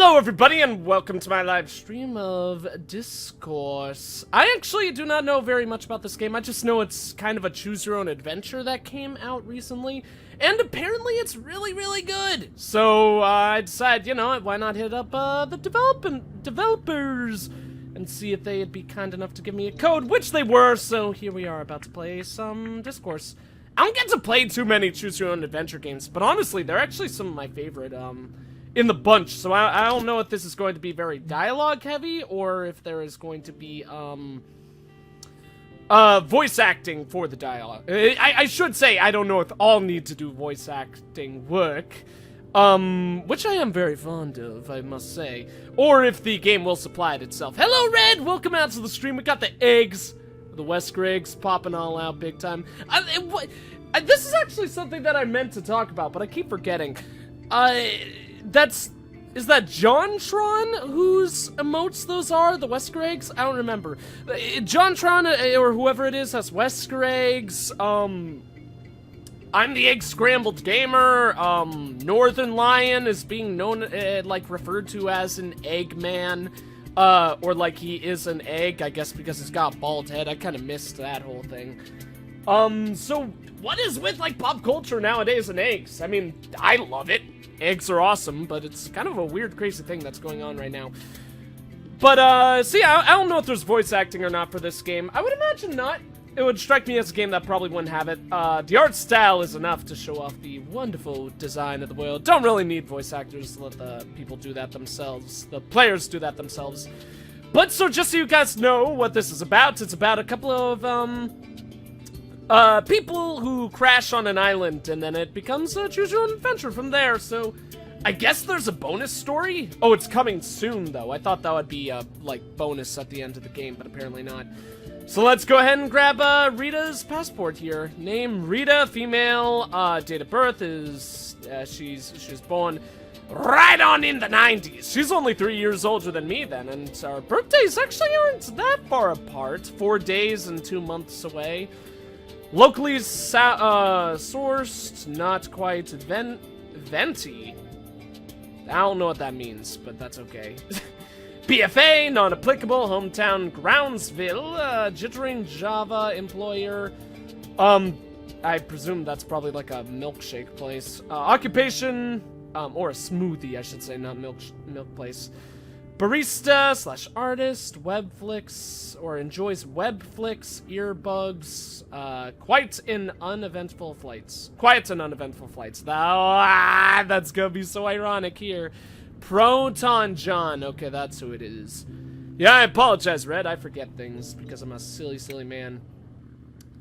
Hello everybody and welcome to my live stream of Dyscourse. I actually do not know very much about this game. I just know it's kind of a choose your own adventure that came out recently. And apparently it's really good. So I decided, you know, why not hit up the developers and see if they'd be kind enough to give me a code, which they were. So here we are about to play some Dyscourse. I don't get to play too many choose your own adventure games, but honestly, they're actually some of my favorite in the bunch, so I don't know if this is going to be very dialogue heavy or if there is going to be voice acting for the dialogue. I should say I don't know if all need to do voice acting work, which I am very fond of, I must say, or if the game will supply it itself. Hello Red, welcome out to the stream. We got the eggs, the Wesker eggs popping all out big time. This is actually something that I meant to talk about, but I keep forgetting. Is that JonTron whose emotes those are? The Wesker eggs? I don't remember. JonTron, or whoever it is, has Wesker eggs. I'm the EggScrambledGamer. Northern Lion is being known, like, referred to as an Eggman. Or like he is an egg, I guess because he's got a bald head. I kind of missed that whole thing. So what is with, like, pop culture nowadays and eggs? I mean, I love it. Eggs are awesome, but it's kind of a weird, crazy thing that's going on right now. But, see, I don't know if there's voice acting or not for this game. I would imagine not. It would strike me as a game that probably wouldn't have it. The art style is enough to show off the wonderful design of the world. Don't really need voice actors to let the people do that themselves. The players do that themselves. But, so just so you guys know what this is about, it's about a couple of, people who crash on an island, and then it becomes a choose your own adventure from there, so I guess there's a bonus story? Oh, it's coming soon, though. I thought that would be a, like, bonus at the end of the game, but apparently not. So let's go ahead and grab, Rita's passport here. Name, Rita, female, date of birth is, she was born right on in the 90s. She's only 3 years older than me then, and our birthdays actually aren't that far apart. 4 days and 2 months away. Locally sourced, not quite venti. I don't know what that means, but that's okay. BFA, non-applicable, hometown Groundsville, jittering Java employer. I presume that's probably like a milkshake place. Occupation, or a smoothie, I should say, not milk place. Barista / artist, webflix, or enjoys webflix, earbugs, quite an uneventful flights. That's gonna be so ironic here. Proton John, okay, that's who it is. Yeah, I apologize, Red, I forget things because I'm a silly man.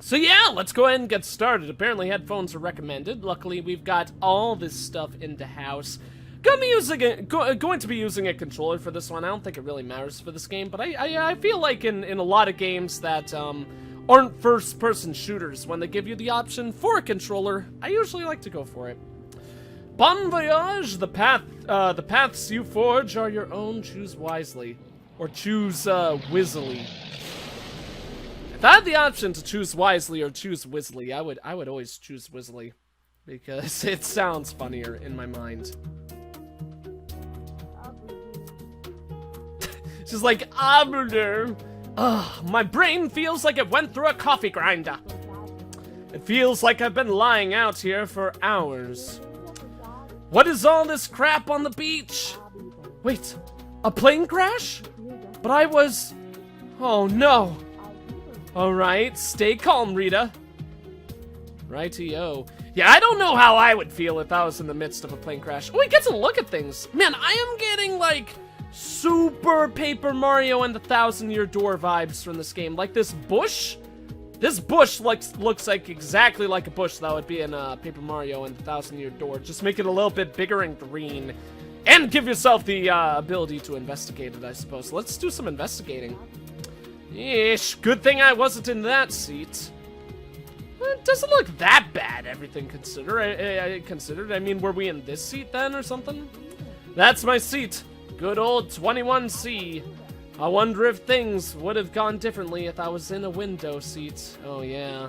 So yeah, let's go ahead and get started. Apparently headphones are recommended. Luckily, we've got all this stuff in the house. Going to be using a controller for this one. I don't think it really matters for this game, but I feel like in a lot of games that aren't first-person shooters, when they give you the option for a controller, I usually like to go for it. Bon voyage, the paths you forge are your own. Choose wisely, or choose wizzily. If I had the option to choose wisely or choose wizzily, I would always choose wizzily because it sounds funnier in my mind. She's like, my brain feels like it went through a coffee grinder. It feels like I've been lying out here for hours. What is all this crap on the beach? Wait, a plane crash? But I was... Oh no. Alright, stay calm, Rita. Righty-o. Yeah, I don't know how I would feel if I was in the midst of a plane crash. Oh, we get to look at things. Man, I am getting, like, super Paper Mario and the 1,000-Year Door vibes from this game. Like, this bush looks like exactly like a bush that would be in Paper Mario and the 1,000-Year Door. Just make it a little bit bigger and green. And give yourself the ability to investigate it, I suppose. Let's do some investigating. Ish, good thing I wasn't in that seat. It doesn't look that bad, everything considered. I mean, were we in this seat then or something? That's my seat. Good old 21C. I wonder if things would have gone differently if I was in a window seat. Oh, yeah.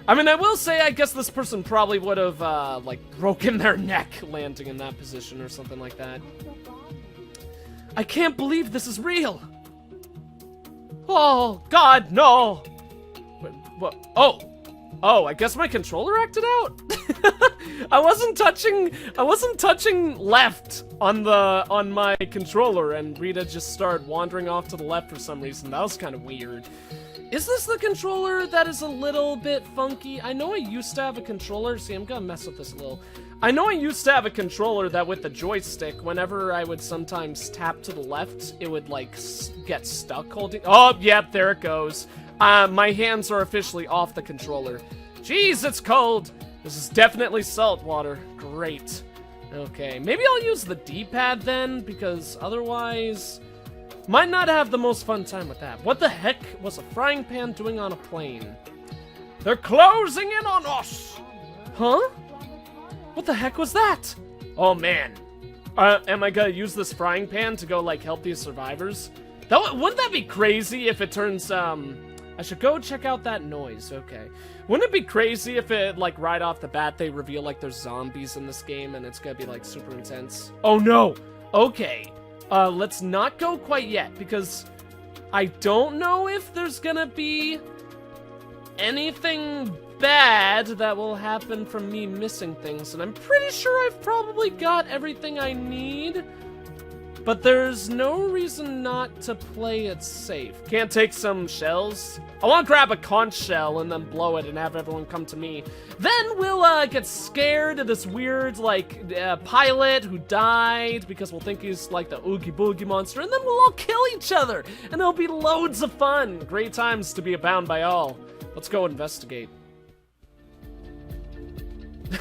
I mean, I will say, I guess this person probably would have, like, broken their neck landing in that position or something like that. I can't believe this is real. Oh, God, no. Wait, what? Oh, I guess my controller acted out? I wasn't touching left on my controller, and Rita just started wandering off to the left for some reason. That was kind of weird. Is this the controller that is a little bit funky? I know I used to have a controller. See, I'm gonna mess with this a little. I know I used to have a controller that with the joystick, whenever I would sometimes tap to the left, it would like get stuck holding. Oh, yep, there it goes. My hands are officially off the controller. Jeez, it's cold. This is definitely salt water. Great. Okay, maybe I'll use the D-pad then, because otherwise, might not have the most fun time with that. What the heck was a frying pan doing on a plane? They're closing in on us! Huh? What the heck was that? Oh man. Am I gonna use this frying pan to go like help these survivors? Wouldn't that be crazy if it turns, I should go check out that noise, okay. Wouldn't it be crazy if it, like, right off the bat, they reveal, like, there's zombies in this game and it's gonna be, like, super intense? Oh, no! Okay. Let's not go quite yet, because I don't know if there's gonna be anything bad that will happen from me missing things, and I'm pretty sure I've probably got everything I need. But there's no reason not to play it safe. Can't take some shells? I want to grab a conch shell and then blow it and have everyone come to me. Then we'll get scared of this weird, like, pilot who died because we'll think he's like the Oogie Boogie monster, and then we'll all kill each other, and it'll be loads of fun. Great times to be abound by all. Let's go investigate.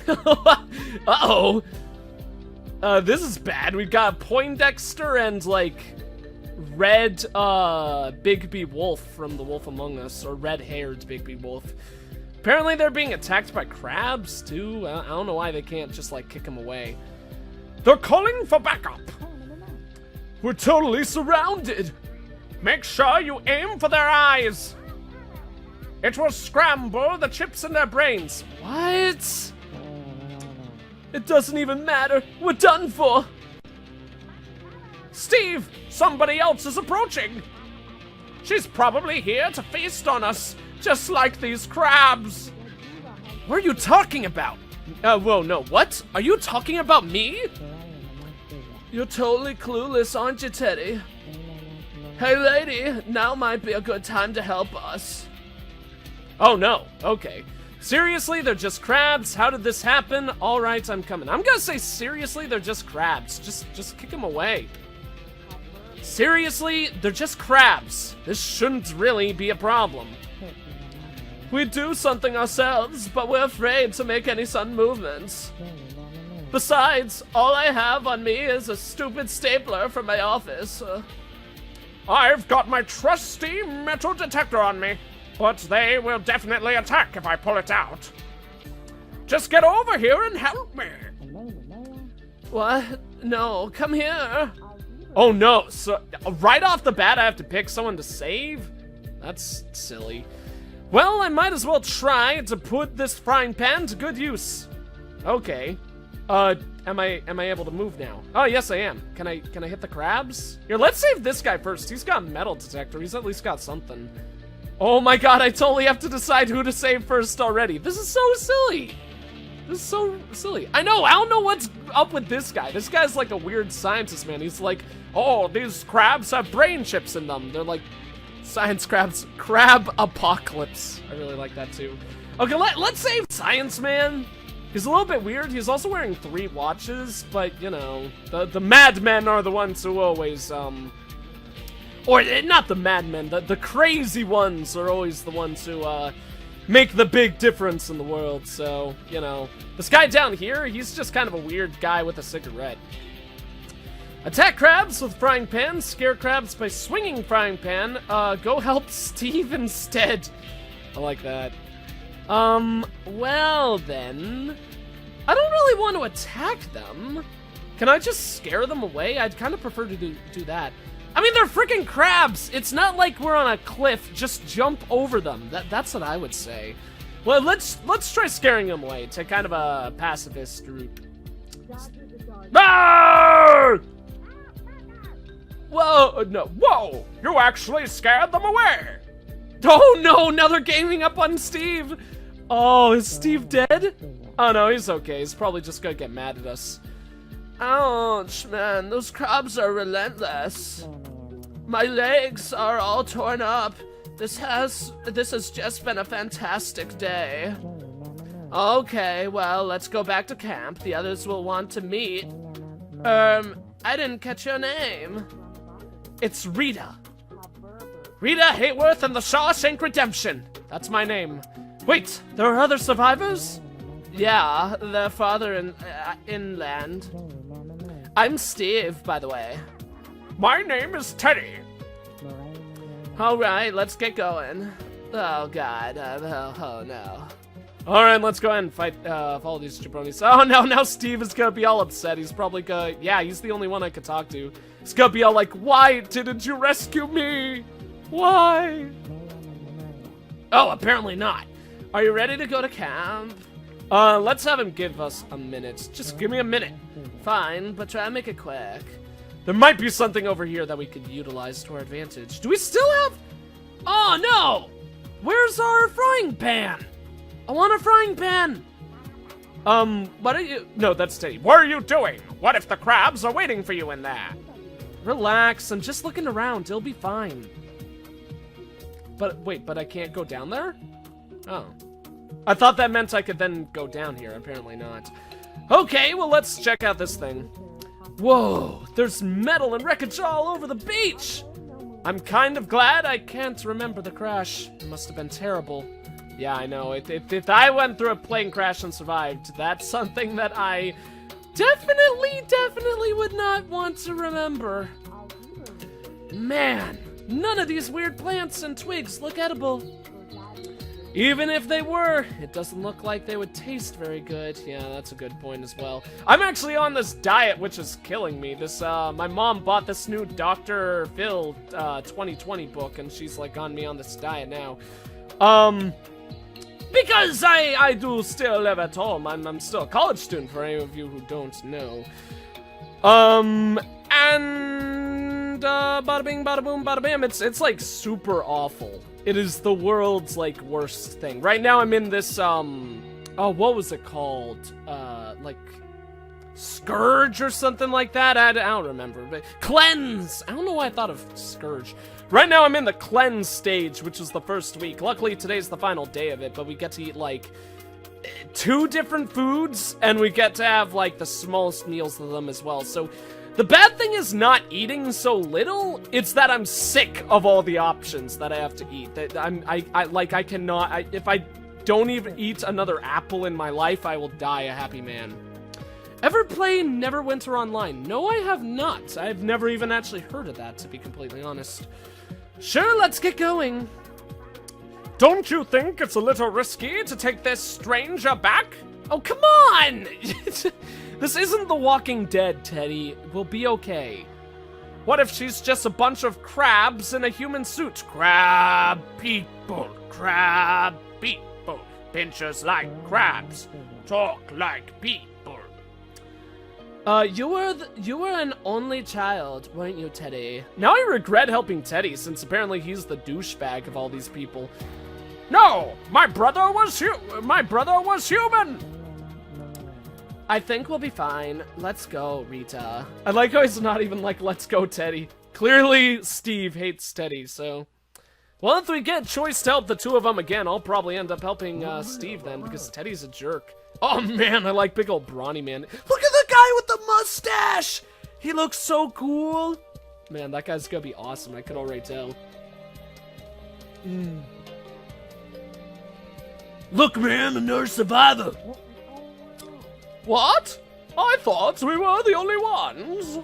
Uh-oh. This is bad. We've got Poindexter and, like, red, Bigby Wolf from The Wolf Among Us, or red-haired Bigby Wolf. Apparently they're being attacked by crabs, too. I don't know why they can't just, like, kick them away. They're calling for backup! We're totally surrounded! Make sure you aim for their eyes! It will scramble the chips in their brains. What? It doesn't even matter. We're done for. Steve, somebody else is approaching. She's probably here to feast on us, just like these crabs. What are you talking about? Whoa, no, what? Are you talking about me? You're totally clueless, aren't you, Teddy? Hey, lady, now might be a good time to help us. Oh, no. Okay. Seriously, they're just crabs? How did this happen? All right, I'm coming. I'm gonna say seriously, they're just crabs. Just kick them away. Seriously, they're just crabs. This shouldn't really be a problem. We do something ourselves, but we're afraid to make any sudden movements. Besides, all I have on me is a stupid stapler from my office. I've got my trusty metal detector on me. But they will definitely attack if I pull it out. Just get over here and help me. What? No, come here. Oh no, so right off the bat I have to pick someone to save? That's silly. Well, I might as well try to put this frying pan to good use. Okay. Am I able to move now? Oh, yes I am. Can I hit the crabs? Here, let's save this guy first. He's got a metal detector. He's at least got something. Oh my god, I totally have to decide who to save first already. This is so silly. This is so silly. I don't know what's up with this guy. This guy's like a weird scientist, man. He's like, oh, these crabs have brain chips in them. They're like science crabs. Crab apocalypse. I really like that too. Okay, let's save Science Man. He's a little bit weird. He's also wearing 3 watches, but you know, the madmen are the ones who always, or not the madmen, the crazy ones are always the ones who make the big difference in the world. So, you know, this guy down here, he's just kind of a weird guy with a cigarette. Attack crabs with frying pan, scare crabs by swinging frying pan. Go help Steve instead. I like that. Well then, I don't really want to attack them. Can I just scare them away? I'd kind of prefer to do that. I mean, they're freaking crabs. It's not like we're on a cliff. Just jump over them. That's what I would say. Well, let's try scaring them away. Take kind of a pacifist route. Ah! Whoa, no, whoa! You actually scared them away! Oh no, now they're ganging up on Steve! Oh, is Steve dead? Oh no, he's okay. He's probably just gonna get mad at us. Ouch, man, those crabs are relentless. My legs are all torn up. This has just been a fantastic day. Okay, well, let's go back to camp. The others will want to meet. I didn't catch your name. It's Rita. Rita Hayworth and the Shawshank Redemption. That's my name. Wait, there are other survivors? Yeah, they're farther inland. I'm Steve, by the way. My name is Teddy. Alright, let's get going. Oh god, oh no. Alright, let's go ahead and fight all these jabronis. Oh no, now Steve is gonna be all upset. He's probably gonna, yeah, he's the only one I could talk to. He's gonna be all like, why didn't you rescue me? Why? Oh, apparently not. Are you ready to go to camp? Let's have him give us a minute. Just give me a minute. Fine, but try to make it quick. There might be something over here that we could utilize to our advantage. Do we still have... Oh, no! Where's our frying pan? I want a frying pan! What are you... No, that's Teddy. What are you doing? What if the crabs are waiting for you in there? Relax, I'm just looking around. It'll be fine. But, wait, but I can't go down there? Oh. I thought that meant I could then go down here. Apparently not. Okay, well, let's check out this thing. Whoa, there's metal and wreckage all over the beach! I'm kind of glad I can't remember the crash. It must have been terrible. Yeah, I know. If I went through a plane crash and survived, that's something that I definitely would not want to remember. Man, none of these weird plants and twigs look edible. Even if they were, it doesn't look like they would taste very good. Yeah, that's a good point as well. I'm actually on this diet, which is killing me. This, my mom bought this new Dr. Phil, 2020 book, and she's, like, on me on this diet now. Because I do still live at home. I'm still a college student, for any of you who don't know. Bada bing, bada boom, bada bam. It's, like, super awful. It is the world's, like, worst thing. Right now I'm in this, oh, what was it called? Like, Scourge or something like that? I don't remember, but Cleanse! I don't know why I thought of Scourge. Right now I'm in the Cleanse stage, which is the first week. Luckily, today's the final day of it, but we get to eat, like, 2 different foods, and we get to have, like, the smallest meals of them as well, so... The bad thing is not eating so little, it's that I'm sick of all the options that I have to eat. That I cannot, if I don't even eat another apple in my life, I will die a happy man. Ever play Neverwinter Online? No, I have not. I've never even actually heard of that, to be completely honest. Sure, let's get going. Don't you think it's a little risky to take this stranger back? Oh, come on! This isn't The Walking Dead, Teddy. We'll be okay. What if she's just a bunch of crabs in a human suit? Crab people, pinchers like crabs, talk like people. You were an only child, weren't you, Teddy? Now I regret helping Teddy, since apparently he's the douchebag of all these people. No, my brother was human. I think we'll be fine. Let's go, Rita. I like how he's not even like, let's go, Teddy. Clearly, Steve hates Teddy, so... Well, if we get a choice to help the 2 of them again, I'll probably end up helping Steve then, because Teddy's a jerk. Oh man, I like big old brawny man. Look at the guy with the mustache! He looks so cool. Man, that guy's gonna be awesome, I could already tell. Look, man, another survivor. What? I thought we were the only ones.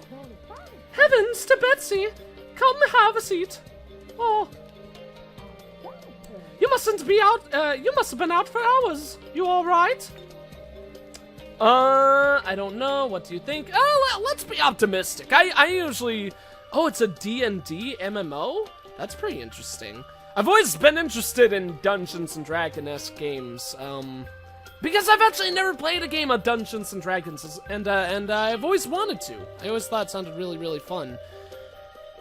Heavens to Betsy! Come have a seat. Oh. You mustn't be out, you must have been out for hours. You alright? I don't know. What do you think? Let's be optimistic. I usually... Oh, it's a D&D MMO? That's pretty interesting. I've always been interested in Dungeons and Dragons-esque games, because I've actually never played a game of Dungeons and Dragons, and I've always wanted to. I always thought it sounded really, really fun.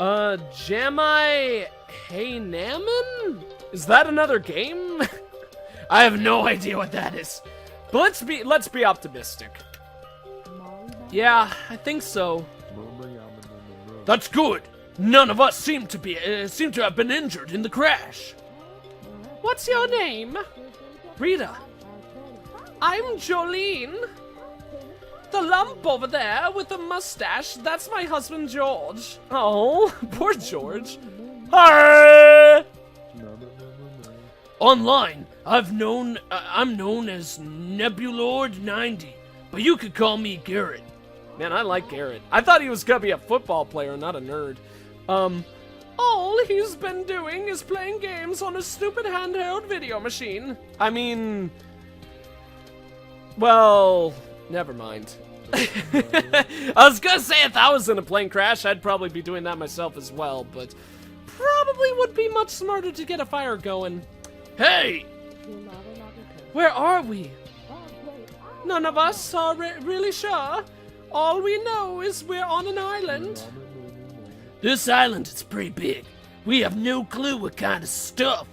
Jamai Heinaman? Is that another game? I have no idea what that is. But let's be optimistic. Yeah, I think so. That's good. None of us seem to have been injured in the crash. What's your name? Rita. I'm Jolene. The lump over there with the mustache, that's my husband George. Oh, poor George. Hi! Online, I'm known as Nebulord90, but you could call me Garrett. Man, I like Garrett. I thought he was gonna be a football player, not a nerd. All he's been doing is playing games on a stupid handheld video machine. I mean, well, never mind. I was gonna say if I was in a plane crash, I'd probably be doing that myself as well, but probably would be much smarter to get a fire going. Hey! Where are we? None of us are really sure. All we know is we're on an island. This island is pretty big. We have no clue what kind of stuff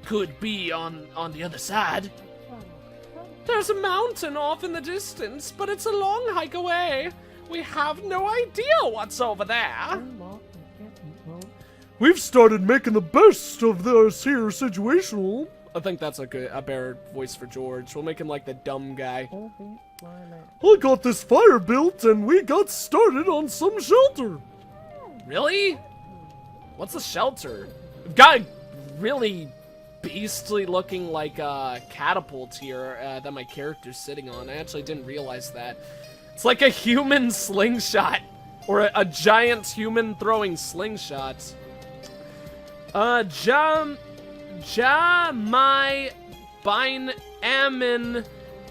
could be on the other side. There's a mountain off in the distance, but it's a long hike away. We have no idea what's over there. We've started making the best of this here situation. I think that's a better voice for George. We'll make him like the dumb guy. I got this fire built and we got started on some shelter. Really? What's a shelter? We've got a really beastly looking like catapult here that my character's sitting on. I actually didn't realize that. It's like a human slingshot. Or a giant human throwing slingshots. Jamai Bine Amin,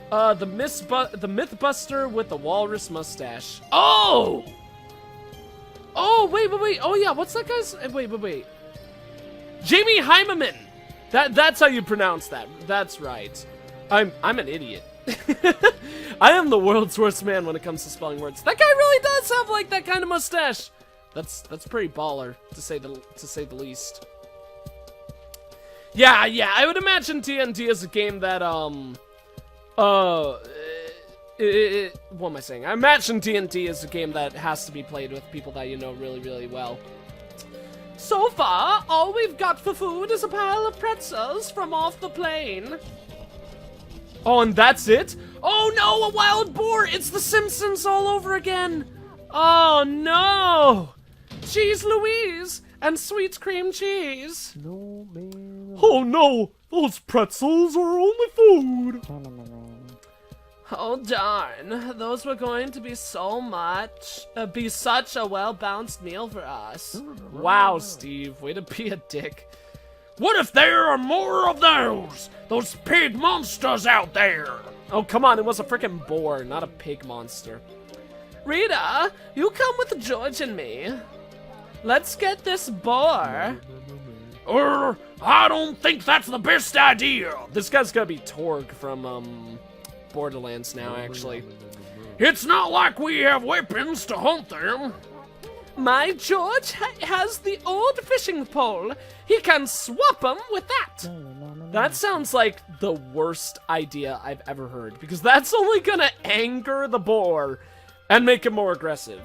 the Mythbuster with the walrus mustache. Oh! Oh, wait. Oh, yeah, what's that guy's? Wait. Jamie Heimerman. That's how you pronounce that. That's right. I'm an idiot. I am the world's worst man when it comes to spelling words. That guy really does have like that kind of mustache. That's pretty baller to say the least. Yeah, I would imagine TNT is a game that what am I saying? I imagine TNT is a game that has to be played with people that you know really, really well. So far, all we've got for food is a pile of pretzels from off the plane. Oh, and that's it? Oh no, a wild boar! It's The Simpsons all over again! Oh no! Cheese Louise and sweet cream cheese. No, man. Oh no, those pretzels are only food. Oh darn, those were going to be such a well-balanced meal for us. Wow, Steve, way to be a dick. What if there are more of those pig monsters out there? Oh, come on, it was a freaking boar, not a pig monster. Rita, you come with George and me. Let's get this boar. I don't think that's the best idea. This guy's gonna be Torg from, Borderlands now, actually. It's not like we have weapons to hunt them. My George has the old fishing pole. He can swap them with that. That sounds like the worst idea I've ever heard, because that's only gonna anger the boar and make him more aggressive.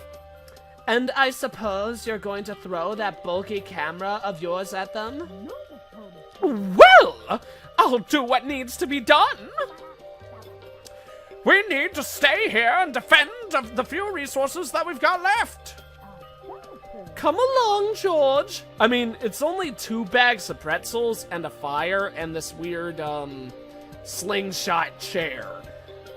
And I suppose you're going to throw that bulky camera of yours at them? Well, I'll do what needs to be done. We need to stay here and defend the few resources that we've got left. Come along, George. I mean, it's only 2 bags of pretzels and a fire and this weird, slingshot chair.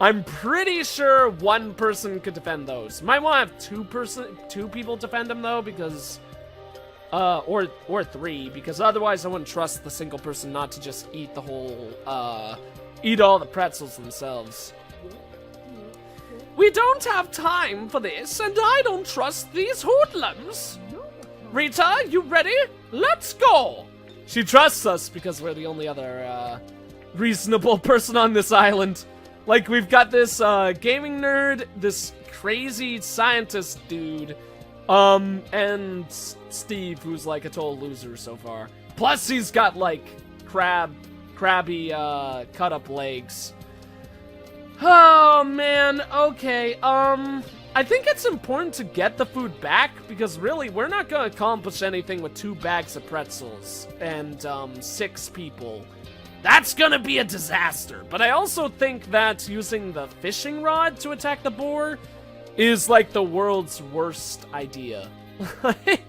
I'm pretty sure 1 person could defend those. Might want to have 2 people defend them, though, because, or 3, because otherwise I wouldn't trust the single person not to just eat the whole, eat all the pretzels themselves. We don't have time for this, and I don't trust these hoodlums. Rita, you ready? Let's go! She trusts us because we're the only other, reasonable person on this island. Like, we've got this, gaming nerd, this crazy scientist dude, And Steve, who's like a total loser so far. Plus, he's got like crabby, cut-up legs. Oh, man. Okay, I think it's important to get the food back, because really, we're not gonna accomplish anything with 2 bags of pretzels and, 6 people. That's gonna be a disaster. But I also think that using the fishing rod to attack the boar is like the world's worst idea. Like,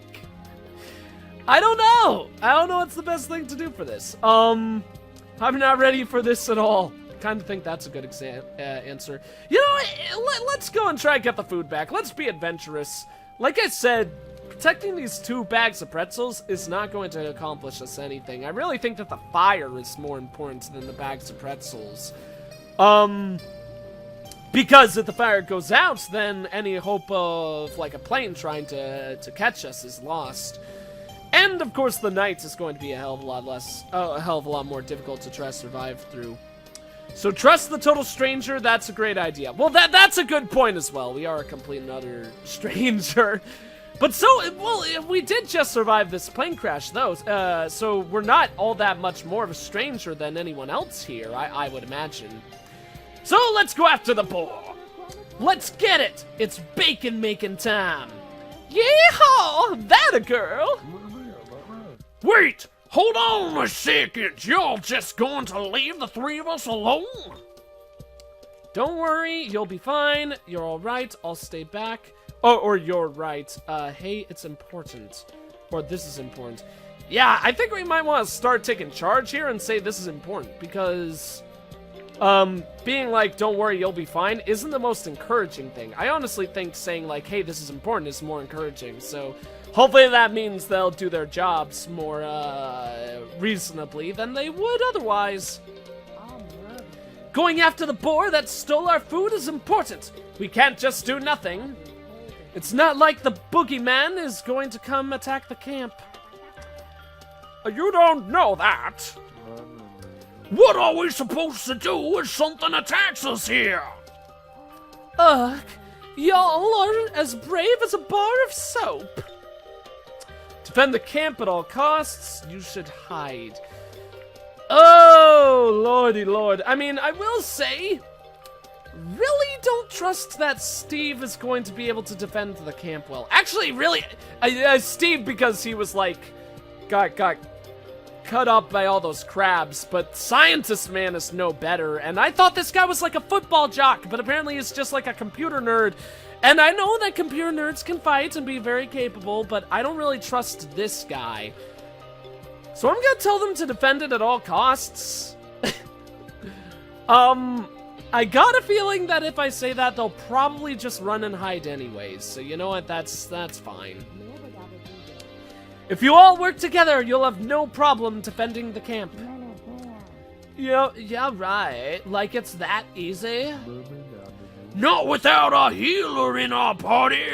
I don't know. I don't know what's the best thing to do for this. I'm not ready for this at all. Kind of think that's a good answer. You know, let's go and try and get the food back. Let's be adventurous. Like I said, protecting these 2 bags of pretzels is not going to accomplish us anything. I really think that the fire is more important than the bags of pretzels. Because if the fire goes out, then any hope of, like, a plane trying to catch us is lost. And, of course, the night is going to be a hell of a lot more difficult to try to survive through. So trust the total stranger, that's a great idea. Well, that's a good point as well. We are a complete and utter stranger. But we did just survive this plane crash, though. So we're not all that much more of a stranger than anyone else here, I would imagine. So let's go after the boar. Let's get it. It's bacon making time. Yeehaw! That a girl. Wait! Hold on a second. Y'all just going to leave the 3 of us alone? Don't worry, you'll be fine. You're all right. I'll stay back. Oh, or you're right. Hey, it's important. Or this is important. Yeah, I think we might want to start taking charge here and say this is important, because being like, don't worry, you'll be fine, isn't the most encouraging thing. I honestly think saying like, hey, this is important is more encouraging. So hopefully that means they'll do their jobs more reasonably than they would otherwise. Going after the boar that stole our food is important. We can't just do nothing. It's not like the boogeyman is going to come attack the camp. You don't know that. What are we supposed to do if something attacks us here? Ugh, y'all are as brave as a bar of soap. Defend the camp at all costs. You should hide. Oh, lordy lord. I mean, I will say, really don't trust that Steve is going to be able to defend the camp well. Actually, really, Steve, because he was like, got cut up by all those crabs, but Scientist Man is no better, and I thought this guy was like a football jock, but apparently he's just like a computer nerd. And I know that computer nerds can fight and be very capable, but I don't really trust this guy. So I'm gonna tell them to defend it at all costs. I got a feeling that if I say that, they'll probably just run and hide anyways. So you know what, that's fine. If you all work together, you'll have no problem defending the camp. Yeah, right. Like it's that easy? Not without a healer in our party!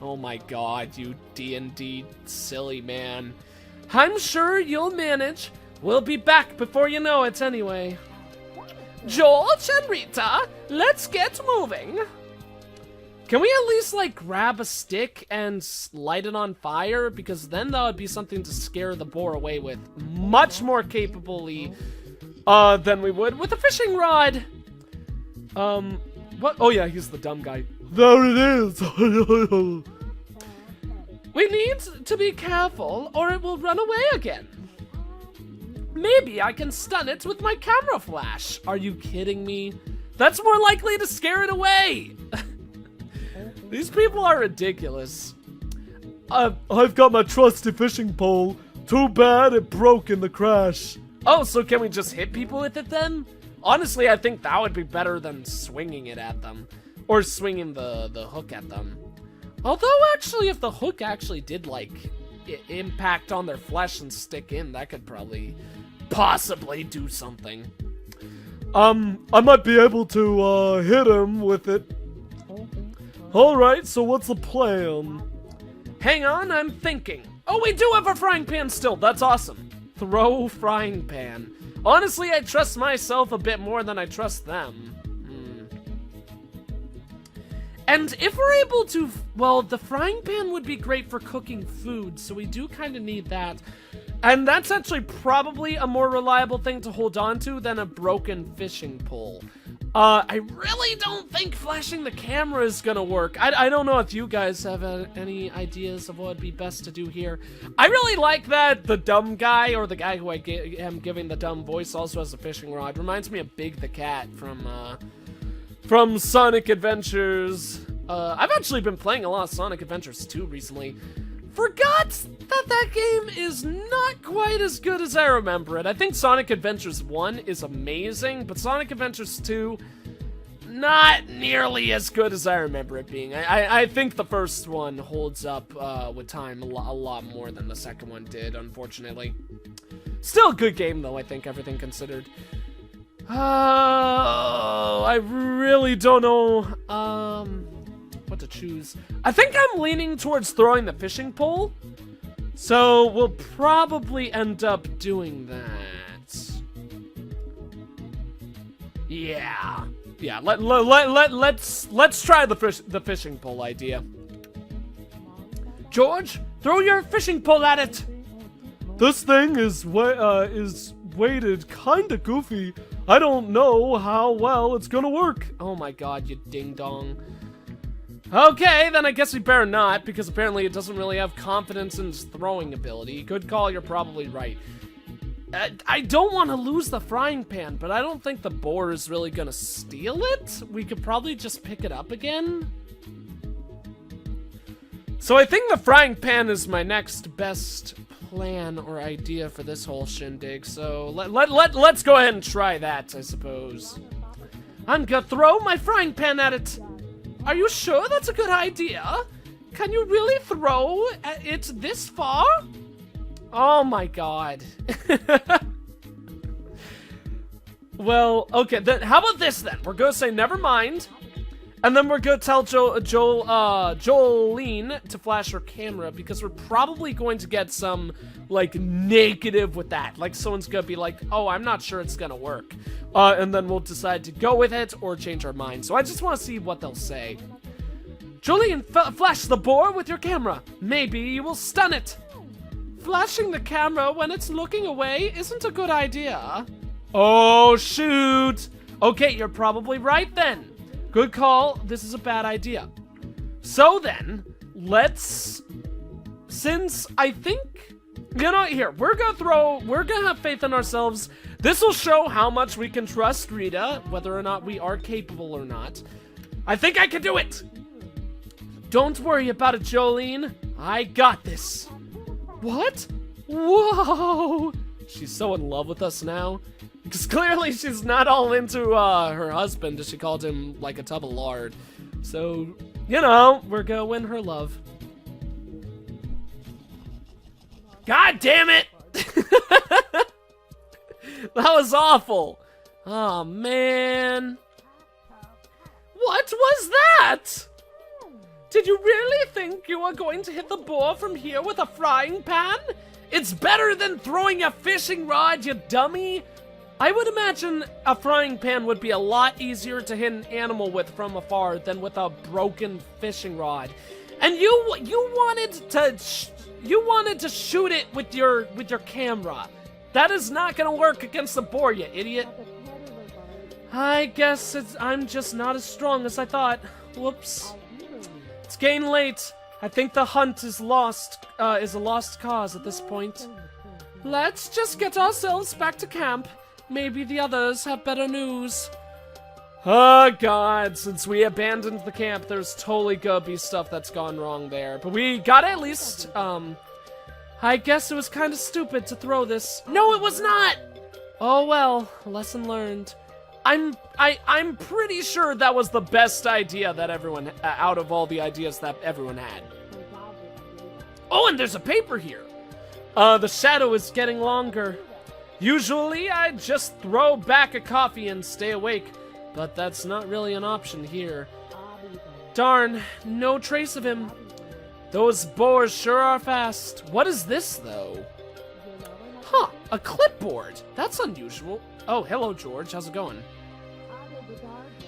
Oh my god, you D&D silly man. I'm sure you'll manage. We'll be back before you know it anyway. George and Rita, let's get moving. Can we at least, like, grab a stick and light it on fire? Because then that would be something to scare the boar away with much more capably than we would with a fishing rod. What? Oh yeah, he's the dumb guy. There it is. We need to be careful or it will run away again. Maybe I can stun it with my camera flash. Are you kidding me? That's more likely to scare it away. These people are ridiculous. I've got my trusty fishing pole. Too bad it broke in the crash. Oh, so can we just hit people with it then? Honestly, I think that would be better than swinging it at them. Or swinging the hook at them. Although, actually, if the hook actually did, like, impact on their flesh and stick in, that could probably possibly do something. I might be able to, hit him with it. Alright, so what's the plan? Hang on, I'm thinking. Oh, we do have a frying pan still. That's awesome. Throw frying pan. Honestly, I trust myself a bit more than I trust them. And if we're able to, well, the frying pan would be great for cooking food, so we do kind of need that. And that's actually probably a more reliable thing to hold on to than a broken fishing pole. I really don't think flashing the camera is gonna work. I don't know if you guys have any ideas of what would be best to do here. I really like that the dumb guy, or the guy who I am giving the dumb voice, also has a fishing rod. Reminds me of Big the Cat from Sonic Adventures. I've actually been playing a lot of Sonic Adventures 2 recently. Forgot that game is not quite as good as I remember it. I think Sonic Adventures 1 is amazing, but Sonic Adventures 2, not nearly as good as I remember it being. I think the first one holds up with time a lot more than the second one did, unfortunately. Still a good game, though, I think, everything considered. I really don't know what to choose. I think I'm leaning towards throwing the fishing pole, so we'll probably end up doing that. Yeah, let's try the fishing pole idea. George, throw your fishing pole at it. This thing is weighted kinda goofy. I don't know how well it's gonna work. Oh my god, you ding dong. Okay, then I guess we better not, because apparently it doesn't really have confidence in its throwing ability. Good call, you're probably right. I don't want to lose the frying pan, but I don't think the boar is really gonna steal it. We could probably just pick it up again. So I think the frying pan is my next best plan or idea for this whole shindig. So let's go ahead and try that, I suppose. I'm gonna throw my frying pan at it. Are you sure that's a good idea? Can you really throw it this far? Oh my god. Well, okay, then how about this then? We're gonna say never mind. And then we're gonna tell Jolene to flash her camera, because we're probably going to get some, like, negative with that. Like, someone's gonna be like, oh, I'm not sure it's gonna work. And then we'll decide to go with it or change our mind. So I just want to see what they'll say. Jolene, flash the boar with your camera. Maybe you will stun it. Flashing the camera when it's looking away isn't a good idea. Oh, shoot. Okay, you're probably right then. Good call. This is a bad idea. So then, since I think, you know, here, we're gonna have faith in ourselves. This will show how much we can trust Rita, whether or not we are capable or not. I think I can do it. Don't worry about it, Jolene. I got this. What? Whoa! She's so in love with us now. Because clearly she's not all into her husband, as she called him like a tub of lard. So, you know, we're gonna win her love. God damn it! That was awful. Oh, man. What was that? Did you really think you were going to hit the boar from here with a frying pan? It's better than throwing a fishing rod, you dummy. I would imagine a frying pan would be a lot easier to hit an animal with from afar than with a broken fishing rod. And you wanted to shoot it with your camera. That is not gonna work against the boar, you idiot. I guess I'm just not as strong as I thought. Whoops. It's getting late. I think the hunt is a lost cause at this point. Let's just get ourselves back to camp. Maybe the others have better news. Oh god, since we abandoned the camp, there's totally gonna be stuff that's gone wrong there. But we got at least, I guess it was kind of stupid to throw this. No, it was not! Oh well, lesson learned. I'm pretty sure that was the best idea that everyone, out of all the ideas that everyone had. Oh, and there's a paper here. The shadow is getting longer. Usually, I'd just throw back a coffee and stay awake, but that's not really an option here. Darn, no trace of him. Those boars sure are fast. What is this, though? Huh, a clipboard. That's unusual. Oh, hello, George. How's it going?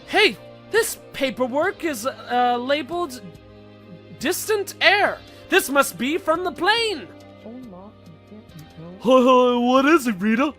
Hey, This paperwork is labeled distant air. This must be from the plane. What is it, Rita?